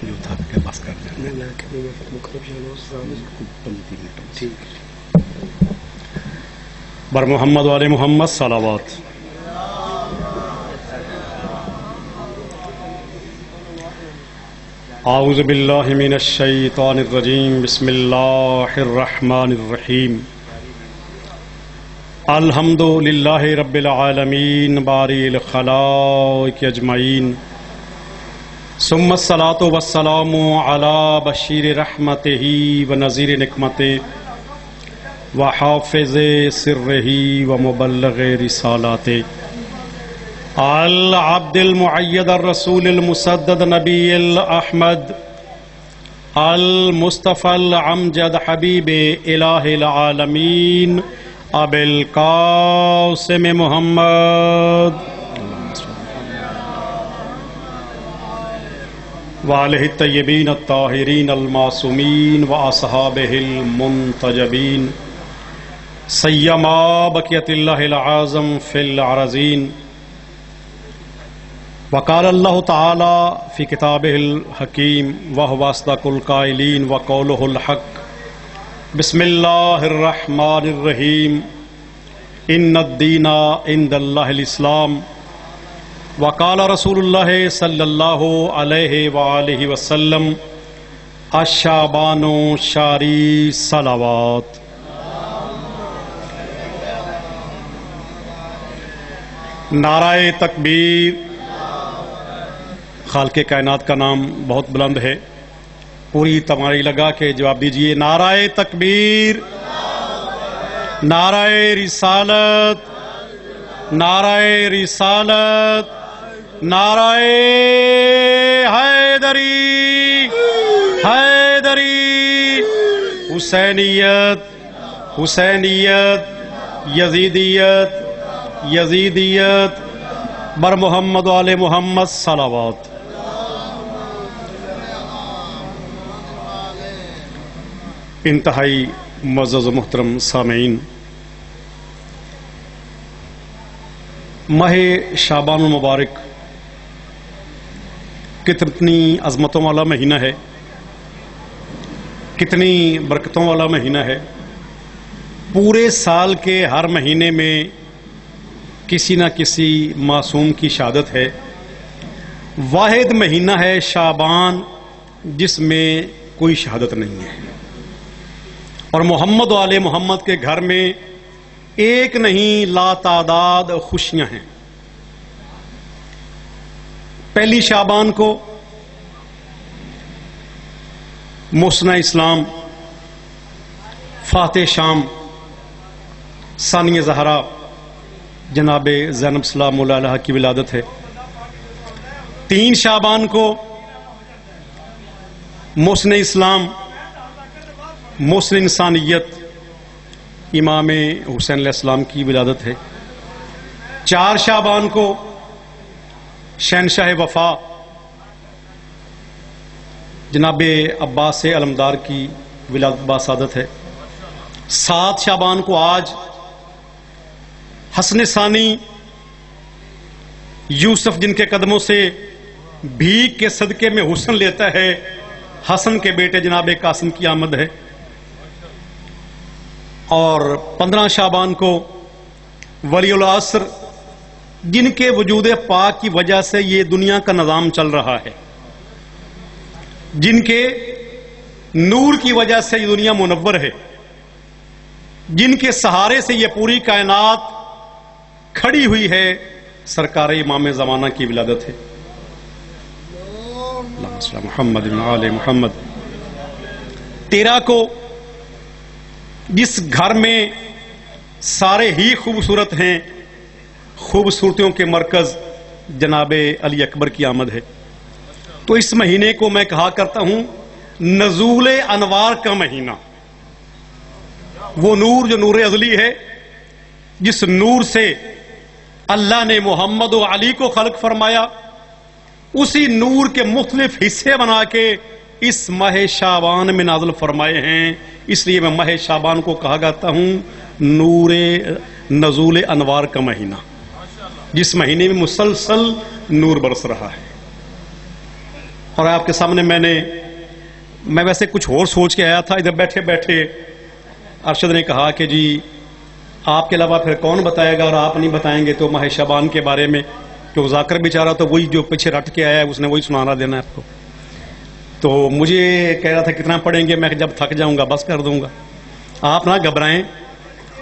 جو تھا کہ بس کر جانا بر محمد والے محمد صلوات. اعوذ باللہ من الشیطان الرجیم. بسم اللہ الرحمن الرحیم. الحمد للہ رب العالمین باری الخلائق اجمعین ثم الصلاۃ والسلام علی بشیر رحمتہ ونذیر نقمتہ وحافظ سرہ ومبلغ رسالاتہ العبد المعید الرسول المسدد نبی الاحمد المصطفى الامجد حبیب الہ العالمین ابی القاسم محمد وآلہ الطیبین الطاہرین المعصومین واصحابہ المنتجبین سیما بقیت اللہ العظم فی الارضین. وقال اللہ تعالی فی کتابہ الحکیم وہو اصدق القائلین وقولہ الحق. بسم اللہ الرحمن الرحیم. ان الدین عند اللہ الاسلام. وقال رسول اللہ صلی اللہ علیہ وآلہ وسلم الشعبان شہری صلوات. نعرہ تکبیر. خالق کائنات کا نام بہت بلند ہے، پوری تماری لگا کے جواب دیجئے. نعرہ تکبیر، نعرہ رسالت، نعرہ رسالت، نعرہ حیدری، حیدری، حسینیت، حسینیت، یزیدیت، یزیدیت، بر محمد والے محمد صلوات. انتہائی معزز و محترم سامعین، ماہ شعبان المبارک کتنی عظمتوں والا مہینہ ہے، کتنی برکتوں والا مہینہ ہے. پورے سال کے ہر مہینے میں کسی نہ کسی معصوم کی شہادت ہے. واحد مہینہ ہے شعبان جس میں کوئی شہادت نہیں ہے، اور محمد والے محمد کے گھر میں ایک نہیں لا تعداد خوشیاں ہیں. پہلی شعبان کو محسن اسلام فاتح شام ثانیہ زہرا جناب زینب سلام اللہ علیہ کی ولادت ہے. 3 شعبان کو محسن اسلام، محسن انسانیت امام حسین علیہ السلام کی ولادت ہے. 4 شعبان کو شہنشاہ وفا جناب عباس علمدار کی ولادت باسعادت ہے. 7 شعبان کو آج حسن ثانی یوسف جن کے قدموں سے بھیک کے صدقے میں حسن لیتا ہے، حسن کے بیٹے جناب قاسم کی آمد ہے. اور 15 شعبان کو ولی العصر جن کے وجود پاک کی وجہ سے یہ دنیا کا نظام چل رہا ہے، جن کے نور کی وجہ سے یہ دنیا منور ہے، جن کے سہارے سے یہ پوری کائنات کھڑی ہوئی ہے، سرکار امام زمانہ کی ولادت ہے. اللہم صل علی محمد وعلی محمد. 13 کو جس گھر میں سارے ہی خوبصورت ہیں، خوبصورتیوں کے مرکز جناب علی اکبر کی آمد ہے. تو اس مہینے کو میں کہا کرتا ہوں نزول انوار کا مہینہ. وہ نور جو نور ازلی ہے، جس نور سے اللہ نے محمد و علی کو خلق فرمایا، اسی نور کے مختلف حصے بنا کے اس ماہ شعبان میں نازل فرمائے ہیں. اس لیے میں ماہ شعبان کو کہا کرتا ہوں نور نزول انوار کا مہینہ، جس مہینے میں مسلسل نور برس رہا ہے. اور آپ کے سامنے میں ویسے کچھ اور سوچ کے آیا تھا. ادھر بیٹھے بیٹھے ارشد نے کہا کہ جی آپ کے علاوہ پھر کون بتائے گا، اور آپ نہیں بتائیں گے تو ماہ شعبان کے بارے میں جو ذاکر بیچارہ تو وہی جو پیچھے رٹ کے آیا ہے اس نے وہی سنانا دینا ہے آپ کو. تو مجھے کہہ رہا تھا کتنا پڑھیں گے، میں جب تھک جاؤں گا بس کر دوں گا. آپ نہ گھبرائیں،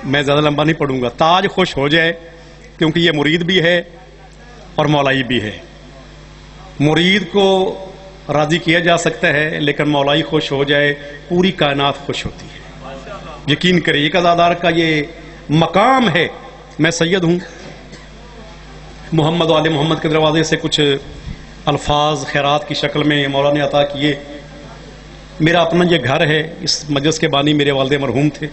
میں زیادہ لمبا نہیں پڑھوں گا. تاج خوش ہو جائے، کیونکہ یہ مرید بھی ہے اور مولائی بھی ہے. مرید کو راضی کیا جا سکتا ہے، لیکن مولائی خوش ہو جائے پوری کائنات خوش ہوتی ہے. یقین کریں ایک عزادار کا یہ مقام ہے. میں سید ہوں، محمد و آل محمد کے دروازے سے کچھ الفاظ خیرات کی شکل میں مولا نے عطا کیے. میرا اپنا یہ گھر ہے، اس مجلس کے بانی میرے والد مرحوم تھے،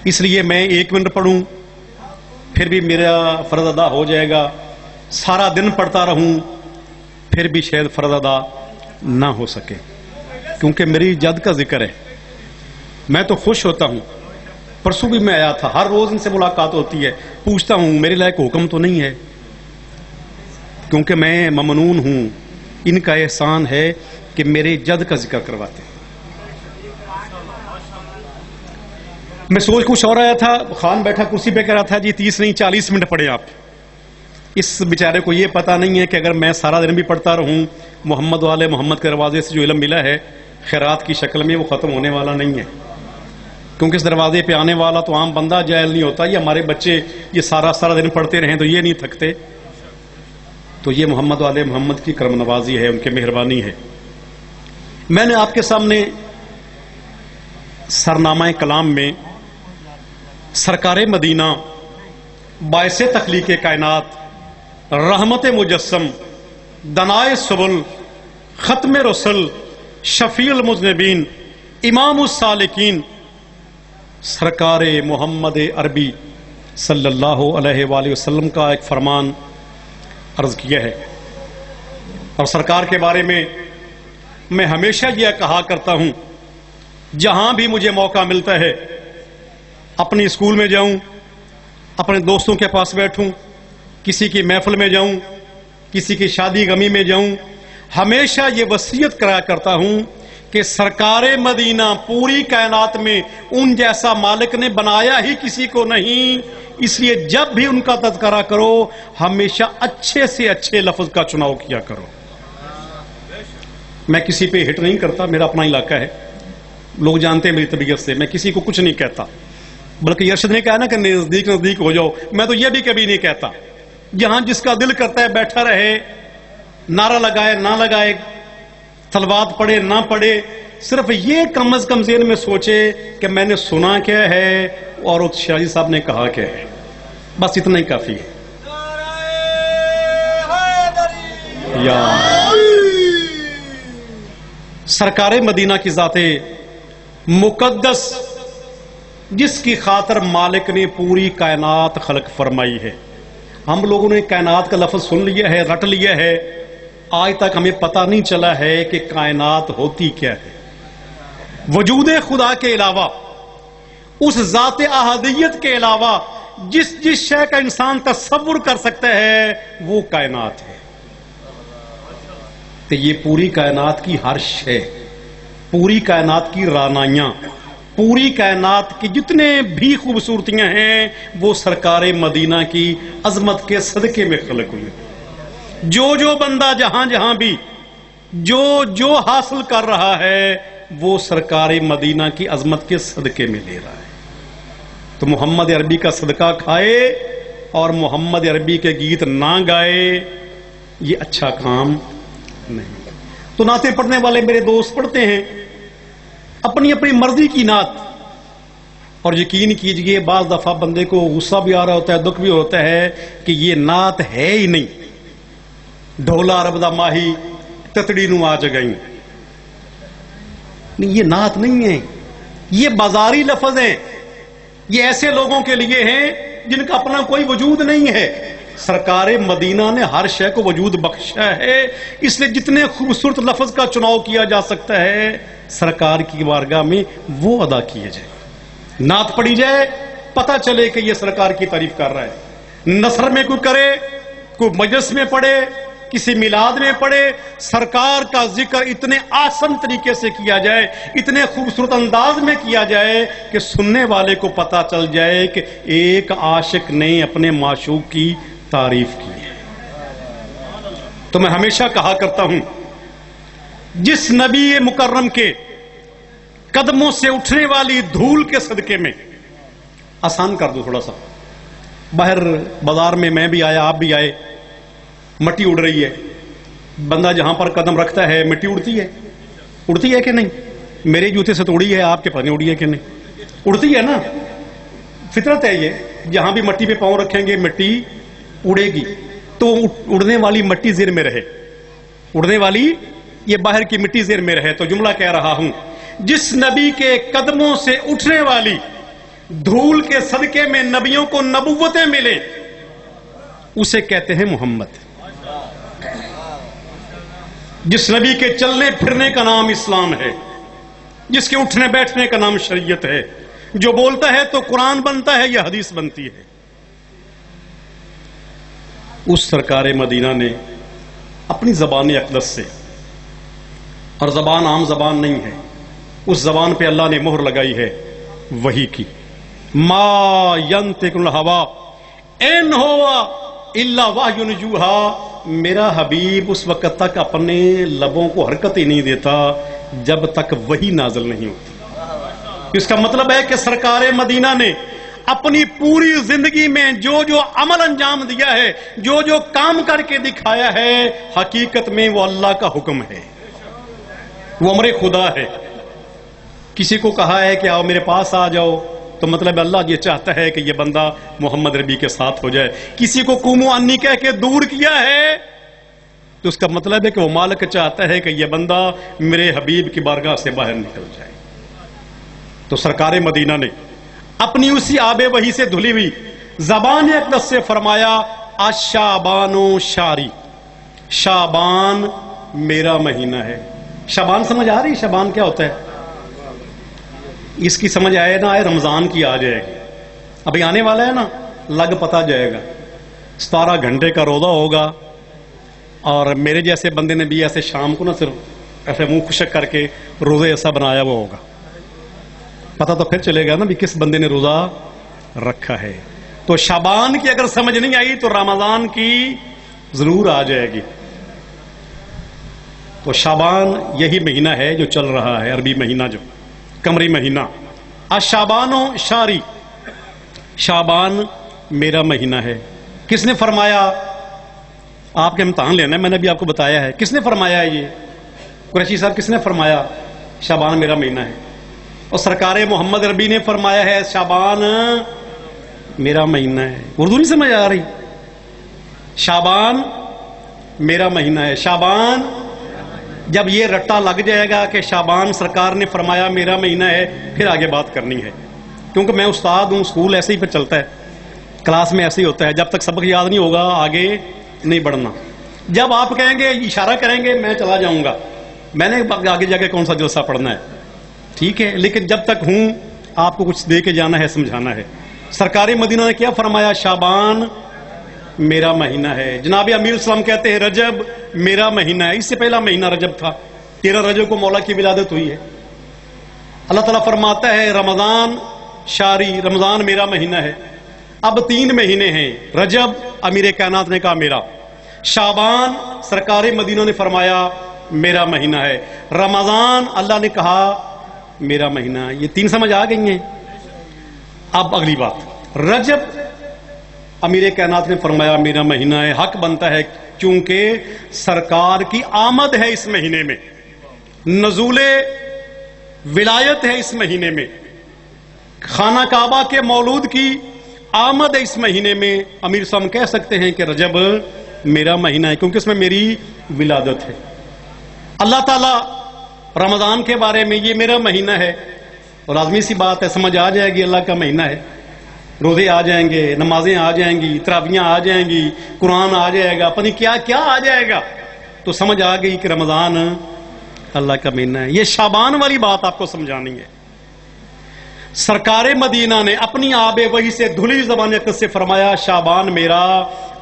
اس لیے میں 1 منٹ پڑھوں پھر بھی میرا فرض ادا ہو جائے گا. سارا دن پڑھتا رہوں پھر بھی شاید فرض ادا نہ ہو سکے، کیونکہ میری جد کا ذکر ہے. میں تو خوش ہوتا ہوں. پرسوں بھی میں آیا تھا، ہر روز ان سے ملاقات ہوتی ہے، پوچھتا ہوں میرے لائق حکم تو نہیں ہے، کیونکہ میں ممنون ہوں. ان کا احسان ہے کہ میرے جد کا ذکر کرواتے ہیں. میں سوچ کچھ اور آیا تھا، خان بیٹھا کرسی پہ کہہ رہا تھا جی 30 نہیں 40 منٹ پڑھیں آپ. اس بیچارے کو یہ پتا نہیں ہے کہ اگر میں سارا دن بھی پڑھتا رہوں محمد والے محمد کے دروازے سے جو علم ملا ہے خیرات کی شکل میں، وہ ختم ہونے والا نہیں ہے. کیونکہ اس دروازے پہ آنے والا تو عام بندہ جاہل نہیں ہوتا. یہ ہمارے بچے یہ سارا دن پڑھتے رہیں تو یہ نہیں تھکتے. تو یہ محمد والے محمد کی کرم نوازی ہے، ان کی مہربانی ہے. میں نے آپ کے سامنے سرنامہ کلام میں سرکار مدینہ باعث تخلیق کائنات، رحمت مجسم، دنائے سبل، ختم رسل، شفیع المذنبین، امام السالکین، سرکار محمد عربی صلی اللہ علیہ وآلہ وسلم کا ایک فرمان عرض کیا ہے. اور سرکار کے بارے میں ہمیشہ یہ کہا کرتا ہوں، جہاں بھی مجھے موقع ملتا ہے اپنی اسکول میں جاؤں، اپنے دوستوں کے پاس بیٹھوں، کسی کی محفل میں جاؤں، کسی کی شادی غمی میں جاؤں، ہمیشہ یہ وصیت کرا کرتا ہوں کہ سرکار مدینہ پوری کائنات میں ان جیسا مالک نے بنایا ہی کسی کو نہیں. اس لیے جب بھی ان کا تذکرہ کرو ہمیشہ اچھے سے اچھے لفظ کا چناؤ کیا کرو. میں کسی پہ ہٹ نہیں کرتا، میرا اپنا علاقہ ہے، لوگ جانتے ہیں میری طبیعت سے، میں کسی کو کچھ نہیں کہتا. بلکہ ارشد نے کہا نا کہ نزدیک نزدیک ہو جاؤ، میں تو یہ بھی کبھی نہیں کہتا. جہاں جس کا دل کرتا ہے بیٹھا رہے، نعرہ لگائے نہ لگائے، صلوات پڑھے نہ پڑھے، صرف یہ کم از کم ذہن میں سوچے کہ میں نے سنا کیا ہے اور اس شاہ جی صاحب نے کہا کیا ہے. بس اتنا ہی کافی ہے. یا سرکار مدینہ کی ذات مقدس جس کی خاطر مالک نے پوری کائنات خلق فرمائی ہے. ہم لوگوں نے کائنات کا لفظ سن لیا ہے، رٹ لیا ہے، آج تک ہمیں پتہ نہیں چلا ہے کہ کائنات ہوتی کیا ہے. وجود خدا کے علاوہ، اس ذات احدیت کے علاوہ جس شے کا انسان تصور کر سکتا ہے وہ کائنات ہے. تو یہ پوری کائنات کی ہر شے، پوری کائنات کی رانائیاں، پوری کائنات کی جتنے بھی خوبصورتیاں ہیں وہ سرکار مدینہ کی عظمت کے صدقے میں خلق ہوئی. جو بندہ جہاں جہاں بھی جو حاصل کر رہا ہے وہ سرکار مدینہ کی عظمت کے صدقے میں لے رہا ہے. تو محمد عربی کا صدقہ کھائے اور محمد عربی کے گیت نہ گائے، یہ اچھا کام نہیں. تو نعتیں پڑھنے والے میرے دوست پڑھتے ہیں اپنی اپنی مرضی کی نعت، اور یقین کیجئے بعض دفعہ بندے کو غصہ بھی آ رہا ہوتا ہے، دکھ بھی ہوتا ہے کہ یہ نعت ہے ہی نہیں. ڈھولا رب دا ماہی تتڑی نو آ جگائیں، یہ نعت نہیں ہے، یہ بازاری لفظ ہیں. یہ ایسے لوگوں کے لیے ہیں جن کا اپنا کوئی وجود نہیں ہے. سرکار مدینہ نے ہر شے کو وجود بخشا ہے، اس لیے جتنے خوبصورت لفظ کا چناؤ کیا جا سکتا ہے سرکار کی بارگاہ میں وہ ادا کیے جائے. نعت پڑھی جائے، پتہ چلے کہ یہ سرکار کی تعریف کر رہا ہے. نثر میں کوئی کرے، کوئی مجلس میں پڑھے، کسی میلاد میں پڑھے، سرکار کا ذکر اتنے آسن طریقے سے کیا جائے، اتنے خوبصورت انداز میں کیا جائے کہ سننے والے کو پتا چل جائے کہ ایک عاشق نے اپنے معشوق کی تعریف کی ہے۔ تو میں ہمیشہ کہا کرتا ہوں، جس نبی مکرم کے قدموں سے اٹھنے والی دھول کے صدقے میں، آسان کر دو تھوڑا سا، باہر بازار میں بھی آیا، آپ بھی آئے، مٹی اڑ رہی ہے، بندہ جہاں پر قدم رکھتا ہے مٹی اڑتی ہے کہ نہیں؟ میرے جوتے سے تو اڑی ہے، آپ کے پاس اڑی ہے کہ نہیں؟ اڑتی ہے نا، فطرت ہے یہ، جہاں بھی مٹی پہ پاؤں رکھیں گے مٹی اڑے گی، تو اڑنے والی مٹی زیر میں رہے، اڑنے والی یہ باہر کی مٹی زیر میں رہے۔ تو جملہ کہہ رہا ہوں، جس نبی کے قدموں سے اٹھنے والی دھول کے صدقے میں نبیوں کو نبوتیں ملے، اسے کہتے ہیں محمد۔ جس نبی کے چلنے پھرنے کا نام اسلام ہے، جس کے اٹھنے بیٹھنے کا نام شریعت ہے، جو بولتا ہے تو قرآن بنتا ہے یا حدیث بنتی ہے، اس سرکار مدینہ نے اپنی زبان اقدس سے، اور زبان عام زبان نہیں ہے، اس زبان پہ اللہ نے مہر لگائی ہے وحی کی، ما ینطق الہوی ان ہوا الا وحی یوحی، میرا حبیب اس وقت تک اپنے لبوں کو حرکت ہی نہیں دیتا جب تک وحی نازل نہیں ہوتی۔ اس کا مطلب ہے کہ سرکار مدینہ نے اپنی پوری زندگی میں جو جو عمل انجام دیا ہے، جو جو کام کر کے دکھایا ہے، حقیقت میں وہ اللہ کا حکم ہے، وہ امر خدا ہے۔ کسی کو کہا ہے کہ آؤ میرے پاس آ جاؤ، تو مطلب اللہ یہ چاہتا ہے کہ یہ بندہ محمد ربی کے ساتھ ہو جائے۔ کسی کو قومو انی کہہ کے دور کیا ہے، تو اس کا مطلب ہے کہ وہ مالک چاہتا ہے کہ یہ بندہ میرے حبیب کی بارگاہ سے باہر نکل جائے۔ تو سرکار مدینہ نے اپنی اسی آب وحی سے دھلی ہوئی زبان اقدس سے فرمایا، الشعبان شاری، شعبان میرا مہینہ ہے۔ شعبان سمجھ آ رہی؟ شعبان کیا ہوتا ہے؟ اس کی سمجھ آئے نہ آئے، رمضان کی آ جائے گی، ابھی آنے والا ہے نا، لگ پتا جائے گا، 17 گھنٹے کا روزہ ہوگا، اور میرے جیسے بندے نے بھی ایسے شام کو نہ صرف ایسے منہ خشک کر کے روزے ایسا بنایا وہ ہوگا، پتہ تو پھر چلے گا نا بھی کس بندے نے روزہ رکھا ہے۔ تو شعبان کی اگر سمجھ نہیں آئی تو رمضان کی ضرور آ جائے گی۔ تو شعبان یہی مہینہ ہے جو چل رہا ہے، عربی مہینہ جو قمری مہینہ، الشعبان شاری، شعبان میرا مہینہ ہے۔ کس نے فرمایا؟ آپ کے امتحان لینا ہے، میں نے بھی آپ کو بتایا ہے، کس نے فرمایا ہے؟ یہ قریشی صاحب کس نے فرمایا شعبان میرا مہینہ ہے؟ اور سرکار محمد ربی نے فرمایا ہے شعبان میرا مہینہ ہے۔ اردو نہیں سمجھ آ رہی؟ شعبان میرا مہینہ ہے، شعبان جب یہ رٹا لگ جائے گا کہ شعبان سرکار نے فرمایا میرا مہینہ ہے، پھر آگے بات کرنی ہے، کیونکہ میں استاد ہوں، اسکول ایسے ہی پھر چلتا ہے، کلاس میں ایسے ہی ہوتا ہے، جب تک سبق یاد نہیں ہوگا آگے نہیں بڑھنا۔ جب آپ کہیں گے، اشارہ کریں گے، میں چلا جاؤں گا، میں نے آگے جا کے کون سا جلسہ پڑھنا ہے، ٹھیک ہے، لیکن جب تک ہوں آپ کو کچھ دے کے جانا ہے، سمجھانا ہے۔ سرکار مدینہ نے کیا فرمایا؟ شعبان میرا مہینہ ہے۔ جناب امیر السلام کہتے ہیں رجب میرا مہینہ ہے، اس سے پہلا مہینہ رجب تھا، 13 رجب کو مولا کی ولادت ہوئی ہے۔ اللہ تعالیٰ فرماتا ہے رمضان شاری، رمضان میرا مہینہ ہے۔ اب 3 مہینے ہیں، رجب امیر کائنات نے کہا میرا، شعبان سرکار مدینہ نے فرمایا میرا مہینہ ہے، رمضان اللہ نے کہا میرا مہینہ ہے۔ یہ 3 سمجھ آ گئی ہیں؟ اب اگلی بات، رجب امیر کائنات نے فرمایا میرا مہینہ ہے، حق بنتا ہے چونکہ سرکار کی آمد ہے اس مہینے میں، نزول ولایت ہے اس مہینے میں، خانہ کعبہ کے مولود کی آمد ہے اس مہینے میں۔ امیر صاحب کہہ سکتے ہیں کہ رجب میرا مہینہ ہے کیونکہ اس میں میری ولادت ہے۔ اللہ تعالیٰ رمضان کے بارے میں یہ میرا مہینہ ہے، اور لازمی سی بات ہے، سمجھ آ جائے گی اللہ کا مہینہ ہے، روزے آ جائیں گے، نمازیں آ جائیں گی، تراویحیں آ جائیں گی، قرآن آ جائے گا، پتہ نہیں کیا کیا آ جائے گا، تو سمجھ آ گئی کہ رمضان اللہ کا مہینہ ہے۔ یہ شعبان والی بات آپ کو سمجھانی ہے۔ سرکار مدینہ نے اپنی آب وحی سے دھلی زبان اقدس سے فرمایا شعبان میرا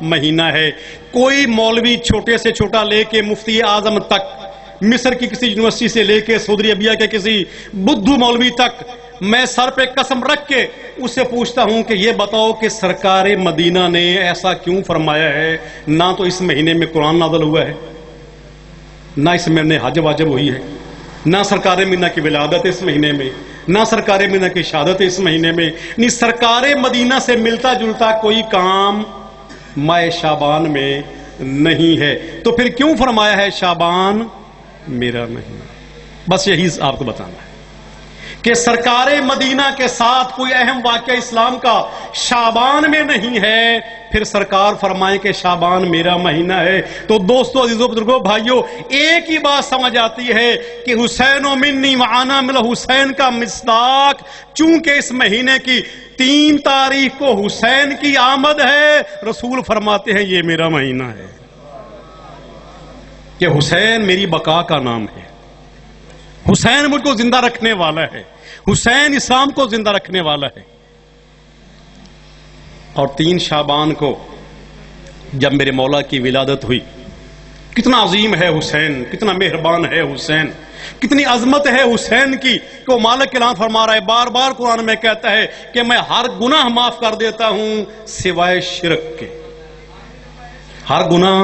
مہینہ ہے. کوئی مولوی چھوٹے سے چھوٹا لے کے مفتی اعظم تک، مصر کی کسی یونیورسٹی سے لے کے سعودی عربیہ کے کسی بدھو مولوی تک، میں سر پہ قسم رکھ کے اس سے پوچھتا ہوں کہ یہ بتاؤ کہ سرکار مدینہ نے ایسا کیوں فرمایا ہے؟ نہ تو اس مہینے میں قرآن نازل ہوا ہے، نہ اس مہینے حج واجب ہوئی ہے، نہ سرکار مدینہ کی ولادت اس مہینے میں، نہ سرکار مدینہ کی شہادت اس مہینے میں، نہیں سرکار مدینہ سے ملتا جلتا کوئی کام ماہ شعبان میں نہیں ہے. تو پھر کیوں فرمایا ہے شعبان میرا مہینہ؟ بس یہی آپ کو بتانا ہے کہ سرکار مدینہ کے ساتھ کوئی اہم واقعہ اسلام کا شعبان میں نہیں ہے، پھر سرکار فرمائیں کہ شعبان میرا مہینہ ہے. تو دوستو، عزیزو، بزرگو، بھائیو، ایک ہی بات سمجھ آتی ہے کہ حسین و منی وعنا مل حسین کا مصداق، چونکہ اس مہینے کی 3 تاریخ کو حسین کی آمد ہے، رسول فرماتے ہیں یہ میرا مہینہ ہے، کہ حسین میری بقا کا نام ہے، حسین مجھ کو زندہ رکھنے والا ہے، حسین اسلام کو زندہ رکھنے والا ہے. اور 3 شعبان کو جب میرے مولا کی ولادت ہوئی، کتنا عظیم ہے حسین، کتنا مہربان ہے حسین، کتنی عظمت ہے حسین کی کہ وہ مالک اعلان فرما رہا ہے، بار بار قرآن میں کہتا ہے کہ میں ہر گناہ معاف کر دیتا ہوں سوائے شرک کے. ہر گناہ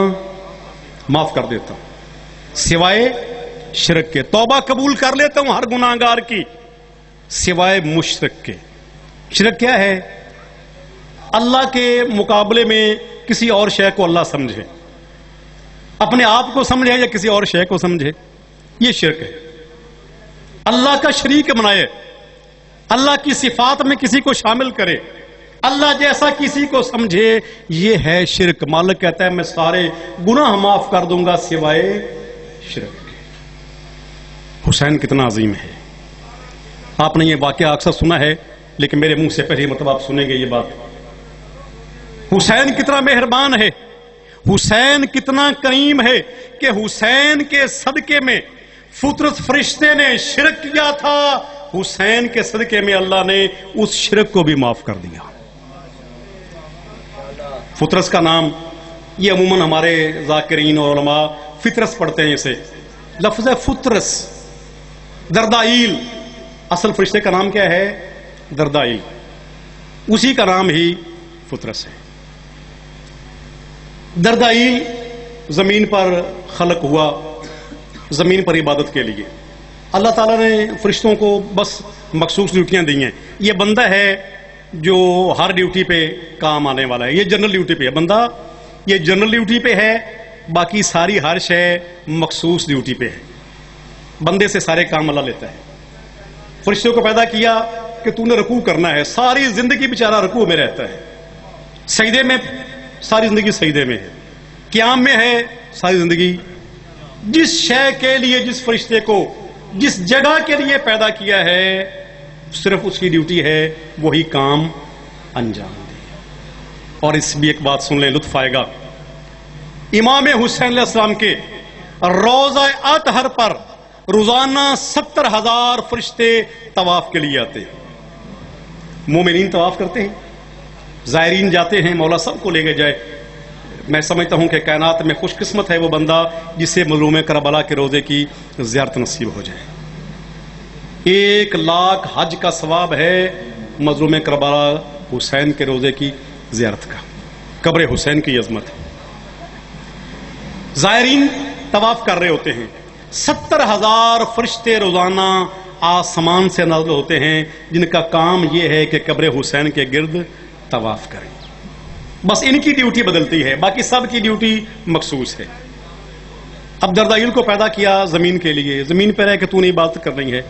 معاف کر دیتا ہوں سوائے شرک کے، توبہ قبول کر لیتا ہوں ہر گناہ گار کی سوائے مشرک کے. شرک کیا ہے؟ اللہ کے مقابلے میں کسی اور شے کو اللہ سمجھے، اپنے آپ کو سمجھے یا کسی اور شے کو سمجھے، یہ شرک ہے. اللہ کا شریک بنائے، اللہ کی صفات میں کسی کو شامل کرے، اللہ جیسا کسی کو سمجھے، یہ ہے شرک. مالک کہتا ہے میں سارے گناہ معاف کر دوں گا سوائے شرک کے. حسین کتنا عظیم ہے. آپ نے یہ واقعہ اکثر سنا ہے، لیکن میرے منہ سے پہلی مرتبہ آپ سنیں گے یہ بات. حسین کتنا مہربان ہے، حسین کتنا کریم ہے کہ حسین کے صدقے میں فطرت فرشتے نے شرک کیا تھا، حسین کے صدقے میں اللہ نے اس شرک کو بھی معاف کر دیا. فطرس کا نام یہ عموماً ہمارے ذاکرین اور علماء فطرس پڑھتے ہیں، اسے لفظ ہے فطرس. دردائیل، اصل فرشتے کا نام کیا ہے؟ دردائیل، اسی کا نام ہی فطرس ہے. دردائیل زمین پر خلق ہوا، زمین پر عبادت کے لیے. اللہ تعالیٰ نے فرشتوں کو بس مخصوص ڈیوٹیاں دی ہیں. یہ بندہ ہے جو ہر ڈیوٹی پہ کام آنے والا ہے، یہ جنرل ڈیوٹی پہ ہے بندہ، یہ جنرل ڈیوٹی پہ ہے، باقی ساری ہر شے مخصوص ڈیوٹی پہ ہے. بندے سے سارے کام اللہ لیتا ہے. فرشتوں کو پیدا کیا کہ تو نے رکوع کرنا ہے، ساری زندگی بیچارہ رکوع میں رہتا ہے، سجدے میں ساری زندگی سجدے میں ہے، قیام میں ہے ساری زندگی. جس شے کے لیے، جس فرشتے کو جس جگہ کے لیے پیدا کیا ہے، صرف اس کی ڈیوٹی ہے وہی کام انجام دے. اور اس بھی ایک بات سن لیں، لطف آئے گا. امام حسین علیہ السلام کے روضہ اطہر پر روزانہ 70,000 فرشتے طواف کے لیے آتے ہیں. مومنین طواف کرتے ہیں، زائرین جاتے ہیں، مولا سب کو لے کے جائے. میں سمجھتا ہوں کہ کائنات میں خوش قسمت ہے وہ بندہ جسے مظلوم کربلا کے روزے کی زیارت نصیب ہو جائے. 1,00,000 حج کا ثواب ہے مظلوم کربلا حسین کے روزے کی زیارت کا. قبر حسین کی عظمت ہے. زائرین طواف کر رہے ہوتے ہیں، 70,000 فرشتے روزانہ آسمان سے نازل ہوتے ہیں جن کا کام یہ ہے کہ قبر حسین کے گرد طواف کریں. بس ان کی ڈیوٹی بدلتی ہے، باقی سب کی ڈیوٹی مخصوص ہے. اب دردائیل کو پیدا کیا زمین کے لیے، زمین پہ رہ کے تو نے عبادت کرنی ہے.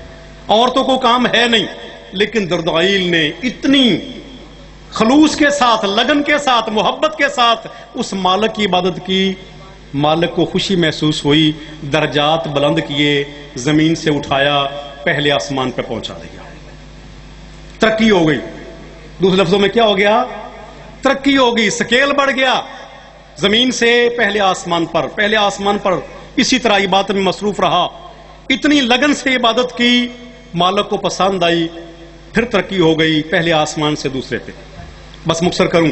عورتوں کو کام ہے نہیں، لیکن دردائیل نے اتنی خلوص کے ساتھ، لگن کے ساتھ، محبت کے ساتھ اس مالک کی عبادت کی، مالک کو خوشی محسوس ہوئی، درجات بلند کیے، زمین سے اٹھایا، پہلے آسمان پہ پہنچا دیا. ترقی ہو گئی. دوسرے لفظوں میں کیا ہو گیا؟ ترقی ہو گئی، سکیل بڑھ گیا. زمین سے پہلے آسمان پر، پہلے آسمان پر اسی طرح عبادت میں مصروف رہا، اتنی لگن سے عبادت کی، مالک کو پسند آئی، پھر ترقی ہو گئی، پہلے آسمان سے دوسرے پہ. بس مختصر کروں،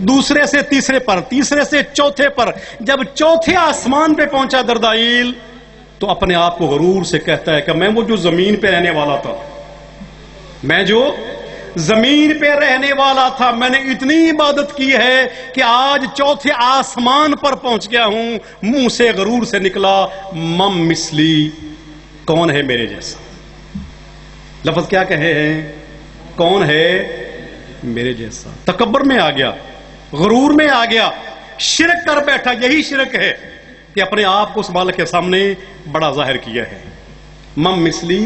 دوسرے سے تیسرے پر، تیسرے سے چوتھے پر، جب چوتھے آسمان پہ پہنچا دردائیل تو اپنے آپ کو غرور سے کہتا ہے کہ میں وہ جو زمین پہ رہنے والا تھا، میں جو زمین پہ رہنے والا تھا، میں نے اتنی عبادت کی ہے کہ آج چوتھے آسمان پر پہنچ گیا ہوں۔ منہ سے غرور سے نکلا مم مثلی، کون ہے میرے جیسا؟ لفظ کیا کہے ہیں؟ کون ہے میرے جیسا؟ تکبر میں آ گیا، غرور میں آ گیا، شرک کر بیٹھا۔ یہی شرک ہے کہ اپنے آپ کو اس مالک کے سامنے بڑا ظاہر کیا ہے۔ مم مثلی،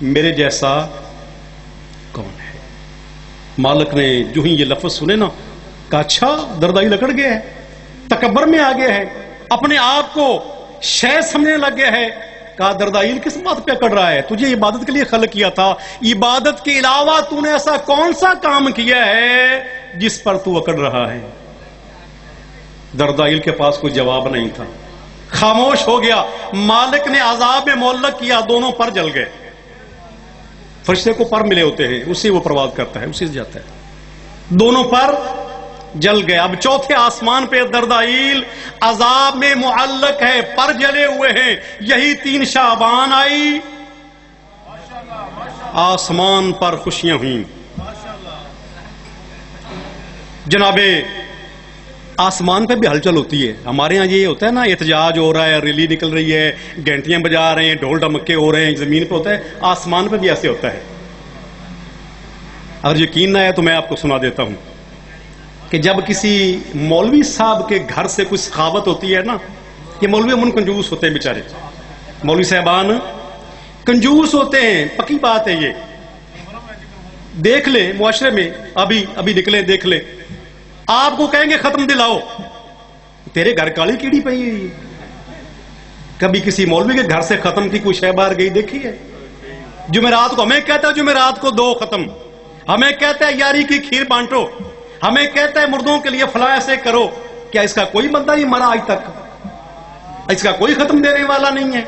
میرے جیسا کون ہے؟ مالک نے جو ہی یہ لفظ سنے نا، کہا اچھا دردائی لکڑ گیا ہے، تکبر میں آ گیا ہے، اپنے آپ کو شے سمجھنے لگ گیا ہے۔ کہا دردائیل کس بات پہ اکڑ رہا ہے؟ تجھے عبادت کے لیے خلق کیا تھا، عبادت کے علاوہ تو نے ایسا کون سا کام کیا ہے جس پر تو اکڑ رہا ہے؟ دردائیل کے پاس کوئی جواب نہیں تھا، خاموش ہو گیا۔ مالک نے عذاب میں معلق کیا، دونوں پر جل گئے۔ فرشتے کو پر ملے ہوتے ہیں، اسی وہ پرواز کرتا ہے، اسی سے جاتا ہے، دونوں پر جل گئے۔ اب چوتھے آسمان پہ دردائیل عذاب میں معلق ہے، پر جلے ہوئے ہیں۔ یہی 3 شعبان آئی، آسمان پر خوشیاں ہوئیں۔ جناب آسمان پہ بھی ہلچل ہوتی ہے، ہمارے ہاں یہ ہوتا ہے نا، احتجاج ہو رہا ہے، ریلی نکل رہی ہے، گھنٹیاں بجا رہے ہیں، ڈھول ڈمکے ہو رہے ہیں، زمین پہ ہوتا ہے، آسمان پہ بھی ایسے ہوتا ہے۔ اگر یقین نہ ہے تو میں آپ کو سنا دیتا ہوں کہ جب کسی مولوی صاحب کے گھر سے کوئی سخاوت ہوتی ہے نا، یہ مولوی امن کنجوس ہوتے ہیں بیچارے، مولوی صاحبان کنجوس ہوتے ہیں، پکی بات ہے یہ، دیکھ لیں معاشرے میں، ابھی نکلیں دیکھ لیں، آپ کو کہیں گے ختم دلاؤ، تیرے گھر کالی کیڑی پئی ہوئی۔ کبھی کسی مولوی کے گھر سے ختم کی کوئی شے باہر گئی دیکھی ہے؟ جمعرات کو ہمیں کہتا ہے جمعرات کو 2 ختم، ہمیں کہتا ہے یاری کی کھیر بانٹو، ہمیں کہتا ہے مردوں کے لیے فلاں ایسے کرو۔ کیا اس کا کوئی بندہ نہیں مرا آج تک؟ اس کا کوئی ختم دینے والا نہیں ہے؟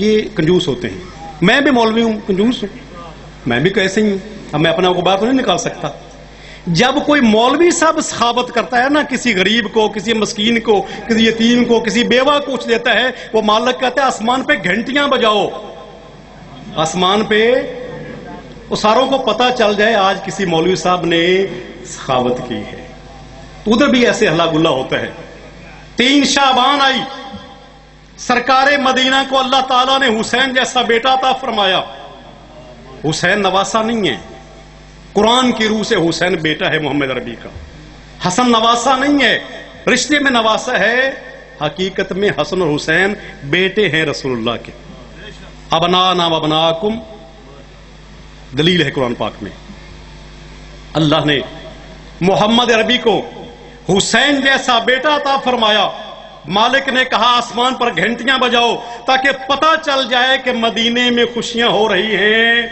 یہ کنجوس ہوتے ہیں۔ میں بھی مولوی ہوں، کنجوس ہوں، میں بھی کیسے ہی ہوں، اب میں اپنے آپ کو باہر نہیں نکال سکتا۔ جب کوئی مولوی صاحب سخاوت کرتا ہے نا، کسی غریب کو، کسی مسکین کو، کسی یتیم کو، کسی بیوہ کو کچھ دیتا ہے، وہ مالک کہتا ہے آسمان پہ گھنٹیاں بجاؤ، آسمان پہ وہ ساروں کو پتا چل جائے آج کسی مولوی صاحب نے سخاوت کی ہے۔ تو ادھر بھی ایسے ہلا گلا ہوتا ہے۔ 3 شعبان آئی، سرکار مدینہ کو اللہ تعالیٰ نے حسین جیسا بیٹا عطا فرمایا۔ حسین نواسا نہیں ہے، قرآن کی روح سے حسین بیٹا ہے محمد عربی کا۔ حسن نواسا نہیں ہے، رشتے میں نواسا ہے، حقیقت میں حسن اور حسین بیٹے ہیں رسول اللہ کے۔ ابنانا و ابناکم، دلیل ہے قرآن پاک میں۔ اللہ نے محمد عربی کو حسین جیسا بیٹا عطا فرمایا۔ مالک نے کہا آسمان پر گھنٹیاں بجاؤ تاکہ پتہ چل جائے کہ مدینے میں خوشیاں ہو رہی ہیں،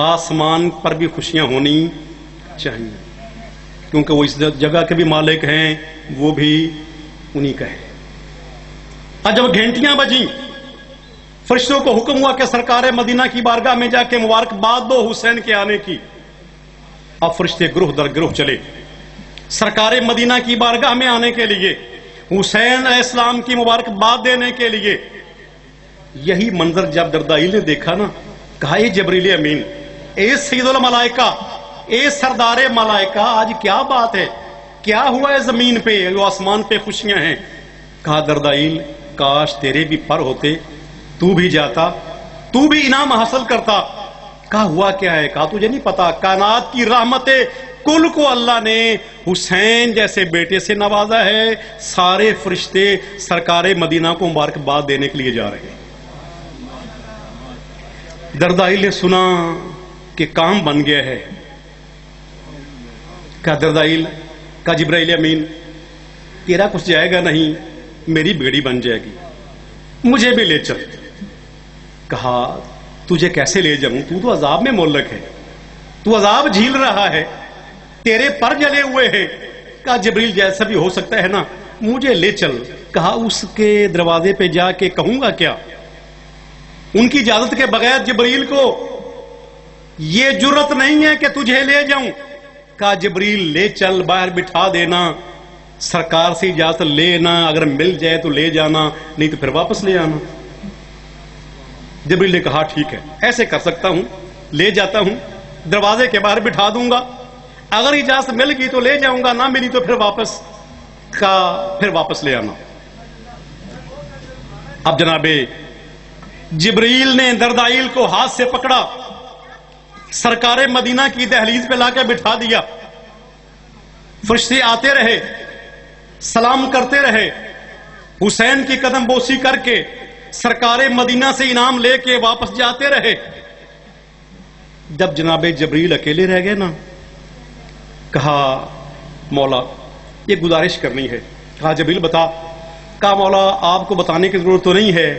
آسمان پر بھی خوشیاں ہونی چاہیے، کیونکہ وہ اس جگہ کے بھی مالک ہیں، وہ بھی انہی کا ہے۔ اور جب گھنٹیاں بجیں، فرشتوں کو حکم ہوا کہ سرکار مدینہ کی بارگاہ میں جا کے مبارکباد دو حسین کے آنے کی۔ اب فرشتے گروہ در گروہ چلے سرکار مدینہ کی بارگاہ میں آنے کے لیے، حسین علیہ السلام کی مبارکباد دینے کے لیے۔ یہی منظر جب دردائیل نے دیکھا نا، کہا اے جبریل امین، اے سید الملائکہ، اے سردار ملائکہ، آج کیا بات ہے، کیا ہوا ہے زمین پہ، جو آسمان پہ خوشیاں ہیں؟ کہا دردائیل کاش تیرے بھی پر ہوتے، تو بھی جاتا، تو بھی انعام حاصل کرتا۔ کہا ہوا کیا ہے؟ کہا تجھے نہیں پتا، کائنات کی رحمت کل کو اللہ نے حسین جیسے بیٹے سے نوازا ہے، سارے فرشتے سرکار مدینہ کو مبارکباد دینے کے لیے جا رہے ہیں۔ دردائیل نے سنا کہ کام بن گیا ہے۔ کہا دردائیل، کہا جبرائیل امین، تیرا کچھ جائے گا نہیں، میری بگڑی بن جائے گی، مجھے بھی لے چل۔ کہا تجھے کیسے لے جاؤں، تو عذاب میں معلق ہے، تو عذاب جھیل رہا ہے، تیرے پر جلے ہوئے ہیں۔ کہا جبریل جیسا بھی ہو سکتا ہے نا، مجھے لے چل۔ کہا اس کے دروازے پہ جا کے کہوں گا کیا؟ ان کی اجازت کے بغیر جبریل کو یہ جرت نہیں ہے کہ تجھے لے جاؤں۔ کہا جبریل لے چل، باہر بٹھا دینا، سرکار سے اجازت لینا، اگر مل جائے تو لے جانا، نہیں تو پھر واپس لے آنا۔ جبریل نے کہا ٹھیک ہے، ایسے کر سکتا ہوں، لے جاتا ہوں، دروازے کے باہر بٹھا دوں گا، اگر اجازت مل گئی تو لے جاؤں گا، نہ ملی تو پھر واپس لے آنا۔ اب جناب جبریل نے دردائیل کو ہاتھ سے پکڑا، سرکار مدینہ کی دہلیز پہ لا کے بٹھا دیا، فرشتے آتے رہے، سلام کرتے رہے، حسین کی قدم بوسی کر کے سرکار مدینہ سے انعام لے کے واپس جاتے رہے۔ جب جناب جبریل اکیلے رہ گئے نا، کہا مولا یہ گزارش کرنی ہے۔ کہا جبریل بتا۔ کہا مولا آپ کو بتانے کی ضرورت تو نہیں ہے،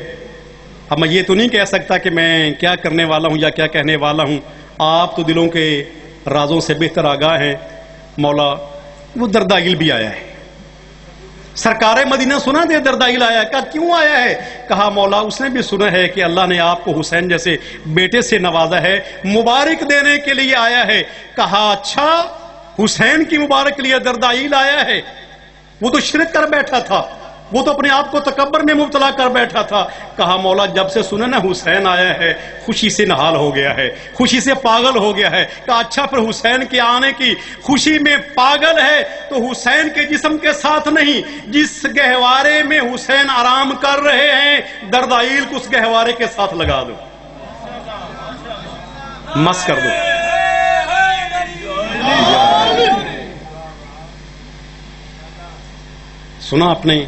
اب میں یہ تو نہیں کہہ سکتا کہ میں کیا کرنے والا ہوں یا کیا کہنے والا ہوں، آپ تو دلوں کے رازوں سے بہتر آگاہ ہیں۔ مولا وہ دردائیل بھی آیا ہے، سرکار مدینہ سنا دے دردائیل آیا ہے۔ کہا کیوں آیا ہے؟ کہا مولا اس نے بھی سنا ہے کہ اللہ نے آپ کو حسین جیسے بیٹے سے نوازا ہے، مبارک دینے کے لیے آیا ہے۔ کہا اچھا حسین کی مبارک کے لیے دردائیل آیا ہے؟ وہ تو شرک کر بیٹھا تھا، وہ تو اپنے آپ کو تکبر میں مبتلا کر بیٹھا تھا۔ کہا مولا جب سے سنا نا حسین آیا ہے، خوشی سے نہال ہو گیا ہے، خوشی سے پاگل ہو گیا ہے۔ کہا اچھا پھر حسین کے آنے کی خوشی میں پاگل ہے تو حسین کے جسم کے ساتھ نہیں، جس گہوارے میں حسین آرام کر رہے ہیں دردائیل کو اس گہوارے کے ساتھ لگا دو، مس کر دو۔ سنا آپ نے؟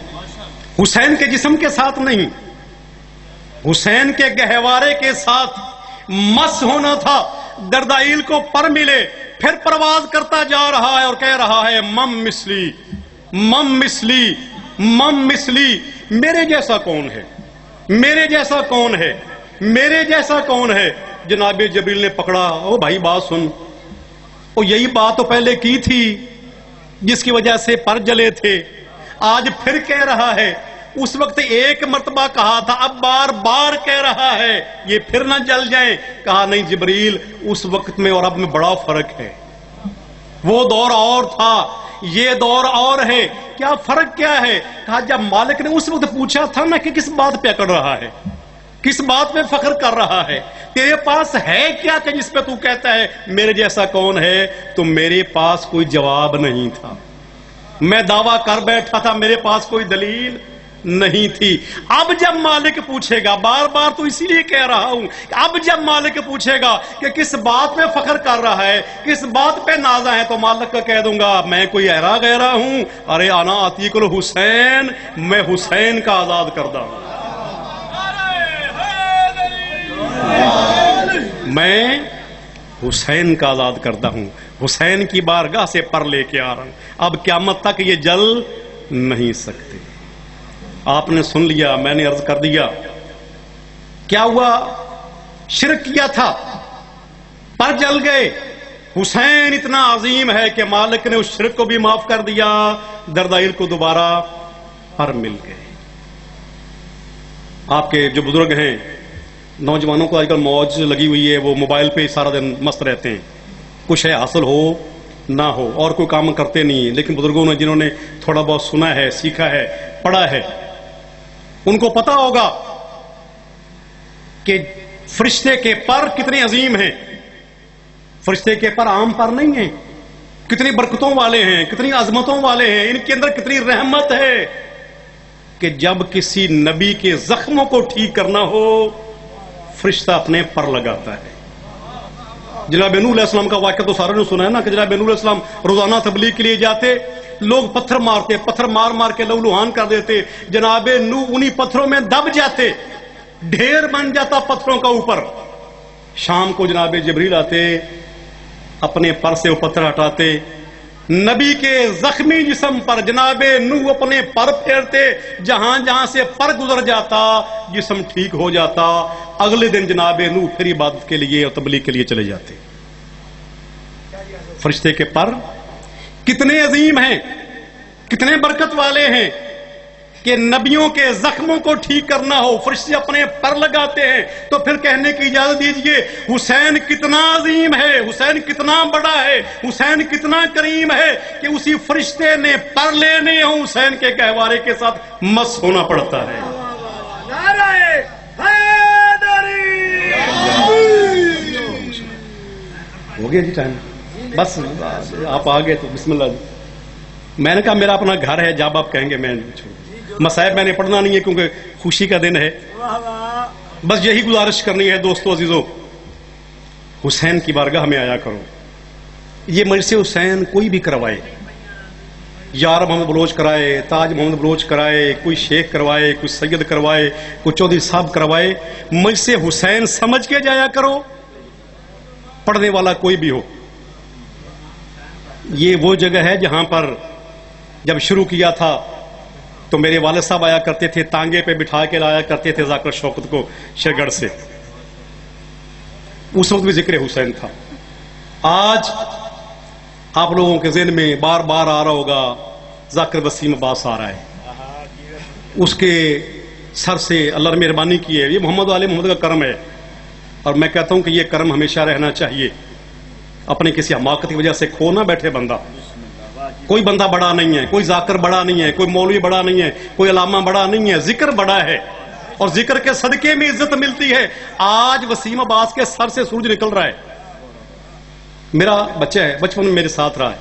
حسین کے جسم کے ساتھ نہیں، حسین کے گہوارے کے ساتھ مس ہونا تھا۔ دردائیل کو پر ملے، پھر پرواز کرتا جا رہا ہے اور کہہ رہا ہے مم مثلی، مم مثلی، مم مثلی، میرے جیسا کون ہے، میرے جیسا کون ہے، میرے جیسا کون ہے؟ جناب جبریل نے پکڑا، او بھائی بات سن، او یہی بات تو پہلے کی تھی جس کی وجہ سے پر جلے تھے، آج پھر کہہ رہا ہے، اس وقت ایک مرتبہ کہا تھا اب بار بار کہہ رہا ہے، یہ پھر نہ جل جائیں۔ کہا نہیں جبریل اس وقت میں اور اب میں بڑا فرق ہے، وہ دور اور تھا یہ دور اور ہے۔ کیا فرق کیا ہے؟ کہا جب مالک نے اس وقت پوچھا تھا نا کہ کس بات پہ اکڑ رہا ہے، کس بات پہ فخر کر رہا ہے، تیرے پاس ہے کیا کہ جس پہ تو کہتا ہے میرے جیسا کون ہے، تو میرے پاس کوئی جواب نہیں تھا، میں دعویٰ کر بیٹھا تھا، میرے پاس کوئی دلیل نہیں تھی۔ اب جب مالک پوچھے گا، بار بار تو اسی لیے کہہ رہا ہوں، اب جب مالک پوچھے گا کہ کس بات پہ فخر کر رہا ہے، کس بات پہ نازا ہے، تو مالک کا کہہ دوں گا میں کوئی ایرا غیرہ ہوں، ارے انا عتیق الحسین، میں حسین کا آزاد کردہ ہوں، میں حسین کا آزاد کردہ ہوں، حسین کی بارگاہ سے پر لے کے آ رہا ہوں، اب قیامت تک یہ جل نہیں سکتے۔ آپ نے سن لیا، میں نے عرض کر دیا کیا ہوا، شرک کیا تھا، پر جل گئے۔ حسین اتنا عظیم ہے کہ مالک نے اس شرک کو بھی معاف کر دیا، دردائیل کو دوبارہ پر مل گئے۔ آپ کے جو بزرگ ہیں، نوجوانوں کو آج کل موج لگی ہوئی ہے، وہ موبائل پہ سارا دن مست رہتے ہیں، کچھ ہے حاصل ہو نہ ہو اور کوئی کام کرتے نہیں، لیکن بزرگوں نے جنہوں نے تھوڑا بہت سنا ہے، سیکھا ہے، پڑھا ہے، ان کو پتا ہوگا کہ فرشتے کے پر کتنے عظیم ہیں، فرشتے کے پر عام پر نہیں ہیں، کتنی برکتوں والے ہیں، کتنی عظمتوں والے ہیں، ان کے اندر کتنی رحمت ہے کہ جب کسی نبی کے زخموں کو ٹھیک کرنا ہو فرشتہ اپنے پر لگاتا ہے۔ جناب نوح علیہ السلام کا واقعہ تو سارے نے سنا ہے نا، کہ جناب نوح علیہ السلام روزانہ تبلیغ کے لیے جاتے، لوگ پتھر مارتے، پتھر مار مار کے لہولہان کر دیتے، جناب نوح انہی پتھروں میں دب جاتے، ڈھیر بن جاتا پتھروں کا اوپر۔ شام کو جناب جبریل آتے، اپنے پر سے وہ پتھر ہٹاتے، نبی کے زخمی جسم پر جناب نوح اپنے پر پھیرتے، جہاں جہاں سے پر گزر جاتا جسم ٹھیک ہو جاتا۔ اگلے دن جناب نوح پھر عبادت کے لیے اور تبلیغ کے لیے چلے جاتے۔ فرشتے کے پر کتنے عظیم ہیں، کتنے برکت والے ہیں، کہ نبیوں کے زخموں کو ٹھیک کرنا ہو، فرشتے اپنے پر لگاتے ہیں، تو پھر کہنے کی اجازت دیجئے حسین کتنا عظیم ہے، حسین کتنا بڑا ہے، حسین کتنا کریم ہے کہ اسی فرشتے نے پر لینے ہوں حسین کے گہوارے کے ساتھ مس ہونا پڑتا ہے۔ ہو گیا جی ٹائم، بس آپ آگے تو بسم اللہ جی۔ میں نے کہا میرا اپنا گھر ہے، جب آپ کہیں گے میں نہیں چھوڑوں۔ مصائب میں نے پڑھنا نہیں ہے کیونکہ خوشی کا دن ہے، بس یہی گزارش کرنی ہے دوستو عزیزو، حسین کی بارگاہ میں آیا کرو۔ یہ مجلس حسین کوئی بھی کروائے، یار محمد بلوچ کرائے، تاج محمد بلوچ کرائے، کوئی شیخ کروائے، کوئی سید کروائے، کوئی چودھری صاحب کروائے، مجلس حسین سمجھ کے جایا کرو، پڑھنے والا کوئی بھی ہو۔ یہ وہ جگہ ہے جہاں پر جب شروع کیا تھا تو میرے والد صاحب آیا کرتے تھے، تانگے پہ بٹھا کے لایا کرتے تھے ذاکر شوکت کو شیرگڑھ سے، اس وقت بھی ذکر حسین تھا۔ آج آپ لوگوں کے ذہن میں بار بار آ رہا ہوگا ذاکر وسیم عباس آ رہا ہے، اس کے سر سے اللہ نے مہربانی کی ہے، یہ محمد والے محمد کا کرم ہے، اور میں کہتا ہوں کہ یہ کرم ہمیشہ رہنا چاہیے۔ اپنے کسی حماقت کی وجہ سے کھو نہ بیٹھے بندہ، کوئی بندہ بڑا نہیں ہے، کوئی ذاکر بڑا نہیں ہے، کوئی مولوی بڑا نہیں ہے، کوئی علامہ بڑا نہیں ہے، ذکر بڑا ہے، اور ذکر کے صدقے میں عزت ملتی ہے۔ آج وسیم عباس کے سر سے سورج نکل رہا ہے، میرا بچہ ہے، بچپن میں میرے ساتھ رہا ہے،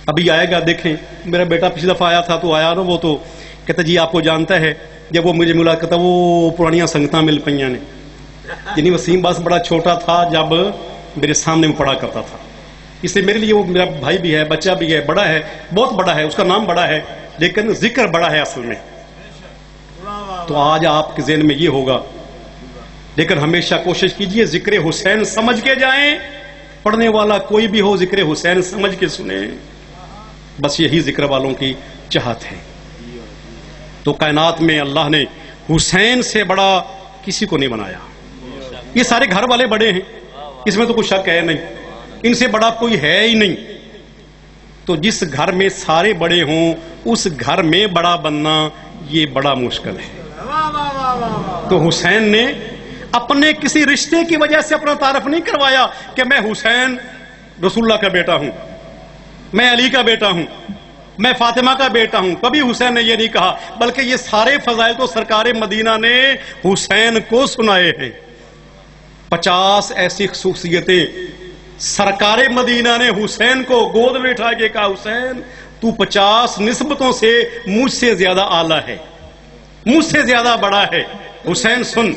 ابھی آئے گا، دیکھیں میرا بیٹا پچھلی دفعہ آیا تھا تو آیا نا، وہ تو کہتا جی آپ کو جانتا ہے، جب وہ مجھے ملا کہتا وہ پرانیاں سنگتاں مل پئیاں نے، یعنی وسیم عباس بڑا چھوٹا تھا جب میرے سامنے میں پڑھا کرتا تھا، اس لیے میرے لیے وہ میرا بھائی بھی ہے، بچہ بھی ہے، بڑا ہے، بہت بڑا ہے، اس کا نام بڑا ہے، لیکن ذکر بڑا ہے اصل میں۔ تو آج آپ کے ذہن میں یہ ہوگا، لیکن ہمیشہ کوشش کیجئے ذکر حسین سمجھ کے جائیں، پڑھنے والا کوئی بھی ہو ذکر حسین سمجھ کے سنیں، بس یہی ذکر والوں کی چاہت ہے۔ تو کائنات میں اللہ نے حسین سے بڑا کسی کو نہیں بنایا، یہ سارے گھر والے بڑے ہیں، اس میں تو کوئی شک ہے نہیں، ان سے بڑا کوئی ہے ہی نہیں۔ تو جس گھر میں سارے بڑے ہوں اس گھر میں بڑا بننا یہ بڑا مشکل ہے۔ تو حسین نے اپنے کسی رشتے کی وجہ سے اپنا تعارف نہیں کروایا کہ میں حسین رسول اللہ کا بیٹا ہوں، میں علی کا بیٹا ہوں، میں فاطمہ کا بیٹا ہوں، کبھی حسین نے یہ نہیں کہا، بلکہ یہ سارے فضائل تو سرکار مدینہ نے حسین کو سنائے ہیں۔ 50 ایسی خصوصیتیں سرکار مدینہ نے حسین کو گود میں اٹھا کے کہا حسین تو 50 نسبتوں سے مجھ سے زیادہ اعلیٰ ہے، مجھ سے زیادہ بڑا ہے، حسین سن،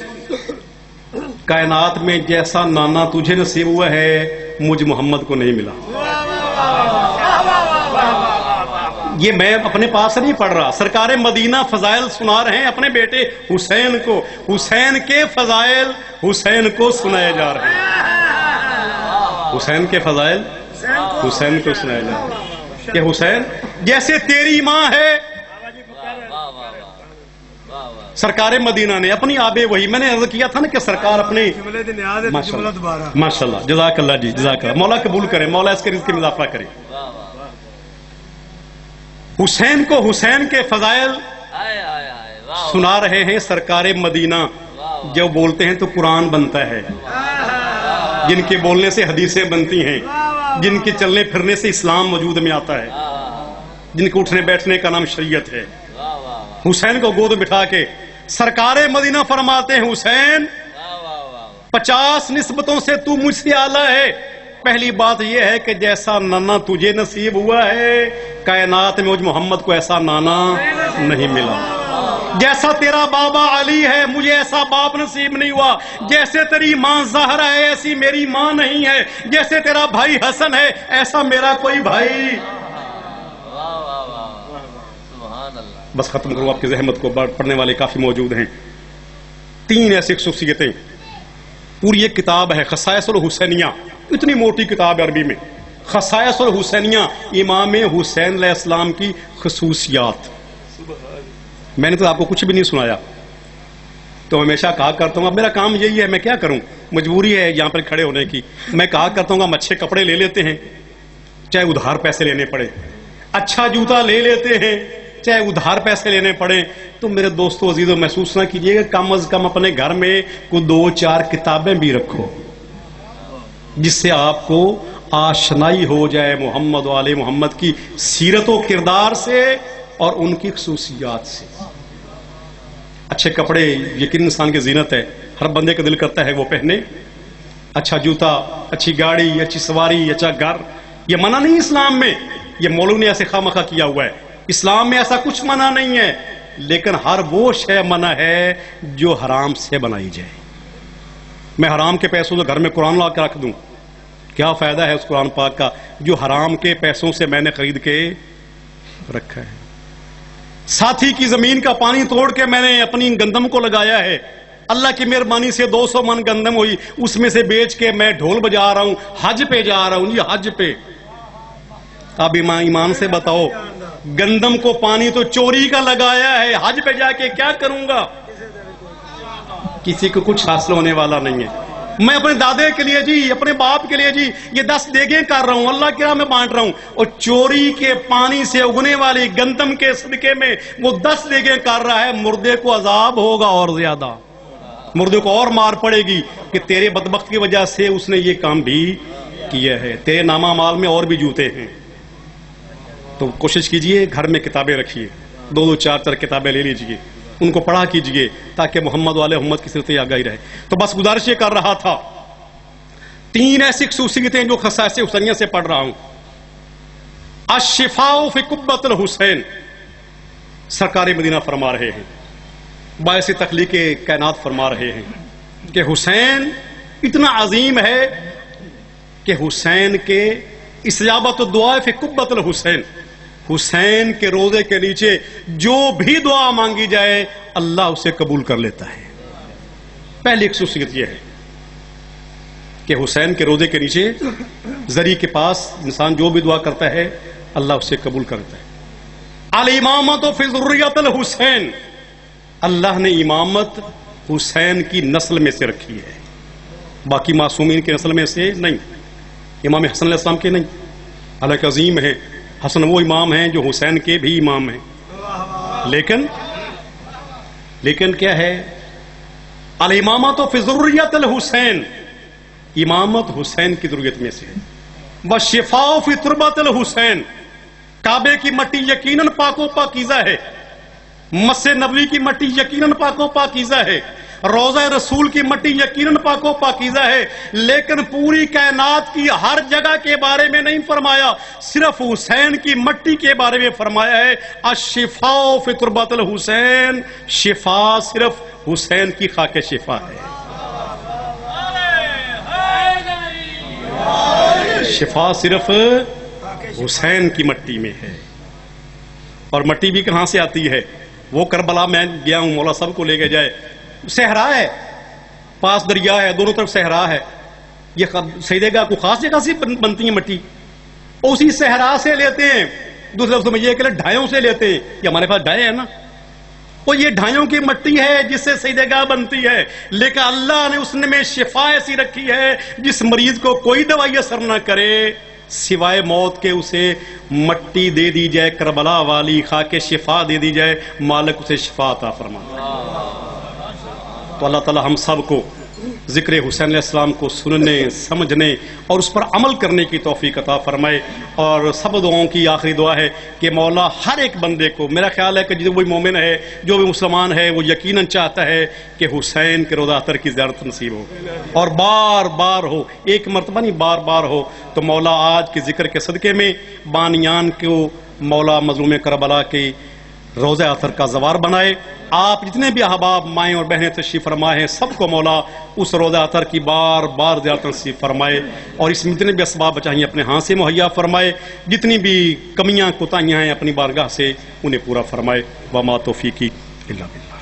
کائنات میں جیسا نانا تجھے نصیب ہوا ہے مجھ محمد کو نہیں ملا۔ یہ میں اپنے پاس سے نہیں پڑھ رہا، سرکار مدینہ فضائل سنا رہے ہیں اپنے بیٹے حسین کو، حسین کے فضائل حسین کو سنائے جا رہے ہیں، حسین کے فضائل حسین کو سنائے جا رہے ہیں کہ حسین جیسے تیری ماں ہے، سرکار مدینہ نے اپنی آب وحی، میں نے عرض کیا تھا نا کہ سرکار اپنے ماشاءاللہ جزاک اللہ جی جزاک اللہ، مولا قبول کرے، مولا اس کے رزق میں اضافہ کرے۔ حسین کو حسین کے فضائل سنا رہے ہیں سرکار مدینہ، جب بولتے ہیں تو قرآن بنتا ہے، جن کے بولنے سے حدیثیں بنتی ہیں، جن کے چلنے پھرنے سے اسلام وجود میں آتا ہے، جن کے اٹھنے بیٹھنے کا نام شریعت ہے۔ حسین کو گود بٹھا کے سرکار مدینہ فرماتے ہیں حسین 50 نسبتوں سے تو مجھ سے اعلیٰ ہے۔ پہلی بات یہ ہے کہ جیسا نانا تجھے نصیب ہوا ہے کائنات میں مجھ محمد کو ایسا نانا نہیں ملا، جیسا تیرا بابا علی ہے مجھے ایسا باپ نصیب نہیں ہوا، جیسے تیری ماں زہرا ہے ایسی میری ماں نہیں ہے، جیسے تیرا بھائی حسن ہے ایسا میرا کوئی بھائی۔ بس ختم کرو، آپ کی زحمت کو پڑھنے والے کافی موجود ہیں۔ 3 ایسی خصوصیتیں، پوری ایک کتاب ہے خصائص الحسینیہ، اتنی موٹی کتاب ہے عربی میں، خصائص الحسینیہ، امام حسین علیہ السلام کی خصوصیات۔ میں نے تو آپ کو کچھ بھی نہیں سنایا، تو ہمیشہ کہا کرتا ہوں اب میرا کام یہی ہے، میں کیا کروں، مجبوری ہے یہاں پر کھڑے ہونے کی۔ میں کہا کرتا ہوں ہم اچھے کپڑے لے لیتے ہیں چاہے ادھار پیسے لینے پڑے، اچھا جوتا لے لیتے ہیں چاہے ادھار پیسے لینے پڑے، تو میرے دوستو عزیزو محسوس نہ کیجئے گا، کم از کم اپنے گھر میں کوئی 2-4 کتابیں بھی رکھو جس سے آپ کو آشنائی ہو جائے محمد و آل محمد کی سیرت و کردار سے اور ان کی خصوصیات سے۔ اچھے کپڑے یقین انسان کی زینت ہے، ہر بندے کا دل کرتا ہے وہ پہنے، اچھا جوتا، اچھی گاڑی، اچھی سواری، اچھا گھر، یہ منع نہیں اسلام میں، یہ مولوی نے ایسے خواہ کیا ہوا ہے، اسلام میں ایسا کچھ منع نہیں ہے، لیکن ہر وہ شے منع ہے جو حرام سے بنائی جائے۔ میں حرام کے پیسوں سے گھر میں قرآن لا کے رکھ دوں، کیا فائدہ ہے اس قرآن پاک کا جو حرام کے پیسوں سے میں نے خرید کے رکھا ہے؟ ساتھی کی زمین کا پانی توڑ کے میں نے اپنی گندم کو لگایا ہے، اللہ کی مہربانی سے 200 من گندم ہوئی، اس میں سے بیچ کے میں ڈھول بجا رہا ہوں، حج پہ جا رہا ہوں، یہ حج پہ۔ اب ایمان سے بتاؤ، گندم کو پانی تو چوری کا لگایا ہے، حج پہ جا کے کیا کروں گا؟ کسی کو کچھ حاصل ہونے والا نہیں ہے۔ میں اپنے دادے کے لیے جی، اپنے باپ کے لیے جی یہ 10 دیگیں کر رہا ہوں، اللہ کی راہ میں بانٹ رہا ہوں، اور چوری کے پانی سے اگنے والی گندم کے صدقے میں وہ 10 دیگیں کر رہا ہے، مردے کو عذاب ہوگا اور زیادہ، مردے کو اور مار پڑے گی کہ تیرے بدبخت کی وجہ سے اس نے یہ کام بھی کیا ہے، تیرے نامہ مال میں اور بھی جوتے ہیں۔ تو کوشش کیجئے گھر میں کتابیں رکھیے، 2-2 4-4 کتابیں لے لیجئے، ان کو پڑھا کیجئے تاکہ محمد والے محمد کی سیرت آگاہی رہے۔ تو بس گزارش یہ کر رہا تھا، 3 ایسی خصوصیتیں جو خصائص حسینیہ سے پڑھ رہا ہوں۔ الشفاء فی قبۃ الحسین، سرکار مدینہ فرما رہے ہیں، باعث تخلیق کائنات فرما رہے ہیں کہ حسین اتنا عظیم ہے کہ حسین کے استجابت الدعاء فی قبۃ الحسین، حسین کے روضے کے نیچے جو بھی دعا مانگی جائے اللہ اسے قبول کر لیتا ہے۔ پہلی خصوصیت یہ ہے کہ حسین کے روضے کے نیچے زری کے پاس انسان جو بھی دعا کرتا ہے اللہ اسے قبول کرتا ہے۔ الامامۃ فی ذریۃ الحسین، اللہ نے امامت حسین کی نسل میں سے رکھی ہے، باقی معصومین کی نسل میں سے نہیں، امام حسن علیہ السلام کے نہیں، حالانکہ عظیم ہیں، حسن وہ امام ہیں جو حسین کے بھی امام ہیں، لیکن کیا ہے؟ الامامۃ فی ذریۃ الحسین، امامت حسین کی ذریت میں سے۔ والشفاء فی تربۃ الحسین، کعبے کی مٹی یقیناً پاک و پاکیزہ ہے، مسجد نبوی کی مٹی یقیناً پاک و پاکیزہ ہے، روضہ رسول کی مٹی یقیناً پاک و پاکیزہ ہے، لیکن پوری کائنات کی ہر جگہ کے بارے میں نہیں فرمایا، صرف حسین کی مٹی کے بارے میں فرمایا ہے۔ الشفاء فی تربۃ الحسین، شفا صرف حسین کی خاک شفا ہے، شفا صرف حسین کی مٹی میں ہے۔ اور مٹی بھی کہاں سے آتی ہے؟ وہ کربلا میں گیا ہوں، مولا صاحب کو لے کے جائے، صحرا ہے، پاس دریا ہے، دونوں طرف صحرا ہے، یہ سیدے گاہ کو خاص جگہ سے بنتی ہے مٹی، اسی صحرا سے لیتے ہیں، دوسرے لفظوں میں یہ کہ ڈھائیوں سے لیتے ہیں، یہ ہمارے پاس ڈھائے ہیں نا، وہ یہ ڈھائیوں کی مٹی ہے جس سے سیدے گاہ بنتی ہے، لیکن اللہ نے اس میں شفا ایسی رکھی ہے جس مریض کو کوئی دوائی اثر نہ کرے سوائے موت کے اسے مٹی دے دی جائے، کربلا والی خاک شفا دے دی جائے، مالک اسے شفا عطا فرمائے۔ تو اللہ تعالی ہم سب کو ذکر حسین علیہ السلام کو سننے، سمجھنے اور اس پر عمل کرنے کی توفیق عطا فرمائے۔ اور سب دعاؤں کی آخری دعا ہے کہ مولا ہر ایک بندے کو، میرا خیال ہے کہ جو بھی مومن ہے، جو بھی مسلمان ہے، وہ یقیناً چاہتا ہے کہ حسین کے روضہ اطہر کی زیارت نصیب ہو، اور بار بار ہو، ایک مرتبہ نہیں بار بار ہو۔ تو مولا آج کے ذکر کے صدقے میں بانیان کو مولا مظلوم کربلا کی روضہ اطہر کا زوار بنائے۔ آپ جتنے بھی احباب مائیں اور بہنیں تشریف فرمائے ہیں سب کو مولا اس روضہ اطہر کی بار بار زیارت نصیب فرمائے، اور اس میں جتنے بھی اسباب چاہیے اپنے ہاتھ سے مہیا فرمائے، جتنی بھی کمیاں کوتاہیاں ہیں اپنی بارگاہ سے انہیں پورا فرمائے۔ وما توفیقی الا باللہ۔